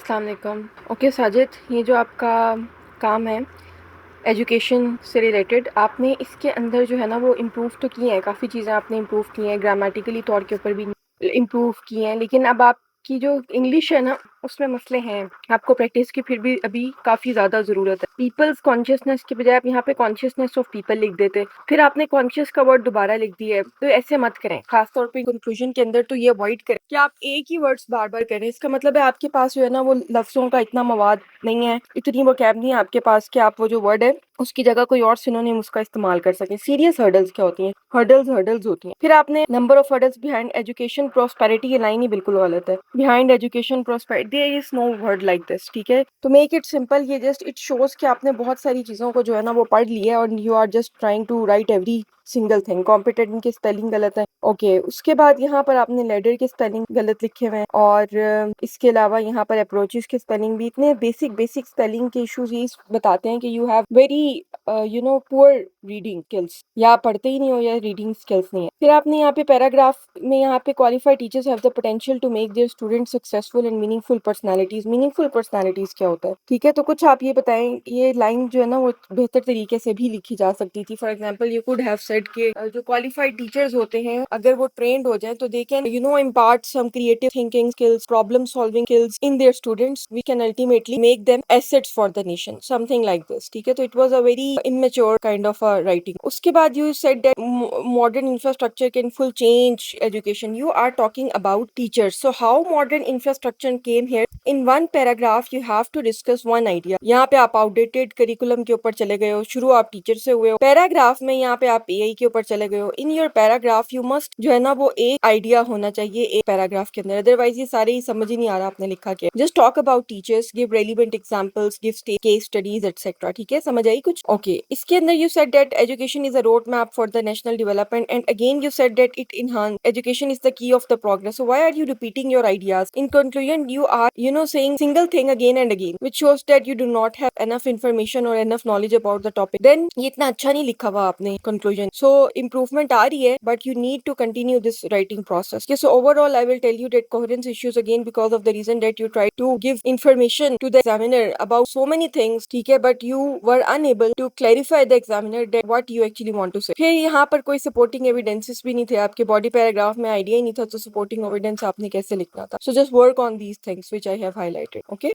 अस्सलाम वालेकुम। ओके साजिद, ये जो आपका काम है एजुकेशन से रिलेटेड, आपने इसके अंदर जो है ना वो इम्प्रूव तो किए हैं, काफ़ी चीज़ें आपने इम्प्रूव की हैं, ग्रामेटिकली तौर के ऊपर भी इम्प्रूव किए हैं, लेकिन अब आपकी जो इंग्लिश है ना उसमें मसले हैं। आपको प्रैक्टिस की फिर भी अभी काफ़ी ज़्यादा ज़रूरत है। पीपल्स कॉन्शियसनेस की बजाय आप यहाँ पे कॉन्शियसनेस ऑफ पीपल लिख देते, फिर आपने कॉन्शियस का वर्ड दोबारा लिख दिया है, तो ऐसे मत करें। खासतौर पे कंक्लूजन के अंदर तो ये अवॉइड करें कि आप एक ही वर्ड्स बार बार करें। इसका मतलब है आपके पास जो है ना वो लफ्ज़ों का इतना मवाद नहीं है, इतनी वोकैब नहीं है आपके पास कि आप वो जो वर्ड है उसकी जगह कोई और सिनोनिम उसका इस्तेमाल कर सकें। सीरियस हर्डल्स क्या होती हैं? हर्डल्स होती हैं। फिर आपने number of hurdles behind education prosperity, ये लाइन ही बिल्कुल गलत है। Behind education prosperity there is no word like this, ठीक है? तो मेक इट सिंपल, ये जस्ट इट शोज कि आपने बहुत सारी चीजों को जो है ना वो पढ़ लिया है और you are just trying to write every single thing. Competent की स्पेलिंग गलत है, ओके। उसके बाद यहाँ पर आपने लेडर के स्पेलिंग गलत लिखे हुए हैं, और इसके अलावा यहाँ पर अप्रोचेस के स्पेलिंग भी इतने बेसिक स्पेलिंग के इश्यूज ये बताते हैं कि you have very poor reading skills, या आप पढ़ते ही नहीं हो या रीडिंग स्किल्स नहीं है। फिर आपने यहाँ पे पैराग्राफ में यहाँ पे qualified teachers have the potential to make their students successful and meaningful personalities. Meaningful personalities क्या होता है, ठीक है? तो कुछ आप ये बताएं, ये लाइन जो है ना वो बेहतर तरीके से भी लिखी जा सकती थी। For example you could have said कि जो क्वालिफाइड टीचर्स होते हैं अगर वो ट्रेंड हो जाए तो they can impart some creative thinking skills, problem solving skills in their students. We can ultimately make them assets for the nation, something like this, ठीक है? तो it was a very immature kind of a writing. उसके बाद you said that modern infrastructure can full change education. You are talking about teachers. So how modern infrastructure came here? In one paragraph you have to discuss one idea. यहाँ पे आप outdated curriculum के ऊपर चले गए हो, शुरू आप टीचर से हुए हो। पैराग्राफ में यहाँ पे आप AI के ऊपर चले गए हो। In your paragraph you must जो है ना वो एक आइडिया होना चाहिए एक पैराग्राफ के अंदर, अदरवाइज ये सारे ही समझ ही नहीं आ रहा आपने लिखा क्या। Just talk about teachers, give relevant examples, give case studies etcetera, ठीक है? समझ आई कुछ? ओके। इसके अंदर you said that education is a roadmap for the national development, and again you said that it enhance education is the key of the progress. So why are you repeating your ideas? In conclusion you are saying single thing again and again, which shows that you do not have enough information or enough knowledge about the topic. Then ये इतना अच्छा नहीं लिखा हुआ आपने conclusion. So improvement आ रही है, but you need to continue this writing process. Okay, so overall I will tell you that coherence issues again because of the reason that you tried to give information to the examiner about so many things, ठीक है? But you were unable to clarify the examiner that what you actually want to say. फिर यहाँ पर कोई supporting evidences भी नहीं थे, आपके body paragraph में idea ही नहीं था, तो supporting evidence आपने कैसे लिखना था? So just work on these things which I have highlighted. Okay.